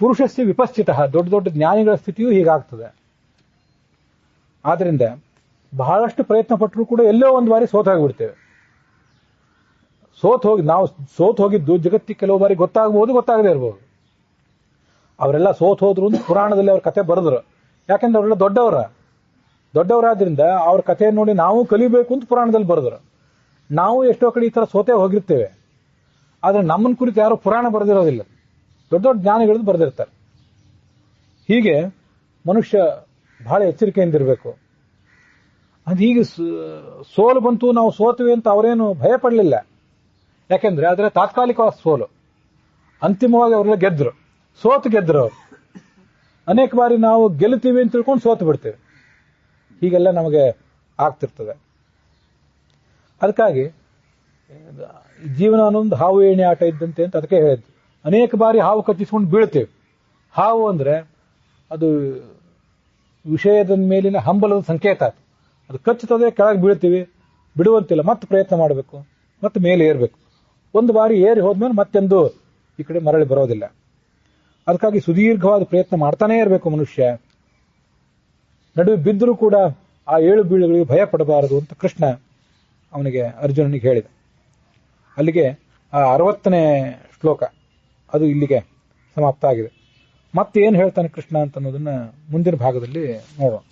ಪುರುಷಸ್ಯ ವಿಪಶ್ಚಿತ, ದೊಡ್ಡ ದೊಡ್ಡ ಜ್ಞಾನಿಗಳ ಸ್ಥಿತಿಯೂ ಹೀಗಾಗ್ತದೆ. ಆದ್ರಿಂದ ಬಹಳಷ್ಟು ಪ್ರಯತ್ನ ಪಟ್ಟರೂ ಕೂಡ ಎಲ್ಲೋ ಒಂದು ಬಾರಿ ಸೋತ್ ಹೋಗಿಬಿಡ್ತೇವೆ. ನಾವು ಸೋತ್ ಹೋಗಿದ್ದು ಜಗತ್ತಿಗೆ ಕೆಲವು ಬಾರಿ ಗೊತ್ತಾಗಬಹುದು, ಗೊತ್ತಾಗದೇ ಇರಬಹುದು. ಅವರೆಲ್ಲ ಸೋತ್ ಹೋದ್ರು ಅಂತ ಪುರಾಣದಲ್ಲಿ ಅವ್ರ ಕತೆ ಬರೆದ್ರು. ಯಾಕೆಂದ್ರೆ ಅವರೆಲ್ಲ ದೊಡ್ಡವರಾದ್ರಿಂದ ಅವ್ರ ಕಥೆಯನ್ನು ನೋಡಿ ನಾವು ಕಲಿಬೇಕು ಅಂತ ಪುರಾಣದಲ್ಲಿ ಬರೆದ್ರು. ನಾವು ಎಷ್ಟೋ ಕಡೆ ಈ ತರ ಸೋತೆ ಹೋಗಿರ್ತೇವೆ, ಆದ್ರೆ ನಮ್ಮನ್ನ ಕುರಿತು ಯಾರು ಪುರಾಣ ಬರೆದಿರೋದಿಲ್ಲ. ದೊಡ್ಡ ದೊಡ್ಡ ಜ್ಞಾನಿಗಳದ್ದು ಬರೆದಿರ್ತಾರೆ. ಹೀಗೆ ಮನುಷ್ಯ ಬಹಳ ಎಚ್ಚರಿಕೆಯಿಂದಿರಬೇಕು. ಅದು ಹೀಗೆ ಸೋಲು ಬಂತು, ನಾವು ಸೋತ್ವಿ ಅಂತ ಅವರೇನು ಭಯ ಪಡಲಿಲ್ಲ. ಯಾಕೆಂದ್ರೆ ಅದರ ತಾತ್ಕಾಲಿಕವಾದ ಸೋಲು. ಅಂತಿಮವಾಗಿ ಅವರೆಲ್ಲ ಗೆದ್ರು, ಗೆದ್ರು ಅವರು. ಅನೇಕ ಬಾರಿ ನಾವು ಗೆಲ್ತೀವಿ ಅಂತ ತಿಳ್ಕೊಂಡು ಸೋತು ಬಿಡ್ತೇವೆ. ಹೀಗೆಲ್ಲ ನಮಗೆ ಆಗ್ತಿರ್ತದೆ. ಅದಕ್ಕಾಗಿ ಜೀವನ ಅನ್ನೊಂದು ಹಾವು ಏಣಿ ಆಟ ಇದ್ದಂತೆ ಅಂತ ಅದಕ್ಕೆ ಹೇಳಿದ್ದು. ಅನೇಕ ಬಾರಿ ಹಾವು ಕಚ್ಚಿಸ್ಕೊಂಡು ಬೀಳ್ತೇವೆ. ಹಾವು ಅಂದ್ರೆ ಅದು ವಿಷಯದ ಮೇಲಿನ ಹಂಬಲದ ಸಂಕೇತ. ಅದು ಕಚ್ಚುತ್ತದೆ, ಕೆಳಗೆ ಬೀಳ್ತೀವಿ, ಬಿಡುವಂತಿಲ್ಲ, ಮತ್ತೆ ಪ್ರಯತ್ನ ಮಾಡಬೇಕು, ಮತ್ತೆ ಮೇಲೆ ಏರ್ಬೇಕು. ಒಂದು ಬಾರಿ ಏರಿ ಹೋದ್ಮೇಲೆ ಮತ್ತೆಂದು ಈ ಕಡೆ ಮರಳಿ ಬರೋದಿಲ್ಲ. ಅದಕ್ಕಾಗಿ ಸುದೀರ್ಘವಾದ ಪ್ರಯತ್ನ ಮಾಡ್ತಾನೇ ಇರಬೇಕು ಮನುಷ್ಯ. ನಡುವೆ ಬಿದ್ದರೂ ಕೂಡ ಆ ಏಳು ಬೀಳುಗಳಿಗೆ ಭಯ ಪಡಬಾರದು ಅಂತ ಕೃಷ್ಣ ಅವನಿಗೆ ಅರ್ಜುನನಿಗೆ ಹೇಳಿದ. ಅಲ್ಲಿಗೆ ಆ 60ನೇ ಶ್ಲೋಕ ಅದು ಇಲ್ಲಿಗೆ ಸಮಾಪ್ತ ಆಗಿದೆ. ಮತ್ತೆ ಏನು ಹೇಳ್ತಾನೆ ಕೃಷ್ಣ ಅಂತ ಅನ್ನೋದನ್ನ ಮುಂದಿನ ಭಾಗದಲ್ಲಿ ನೋಡೋಣ.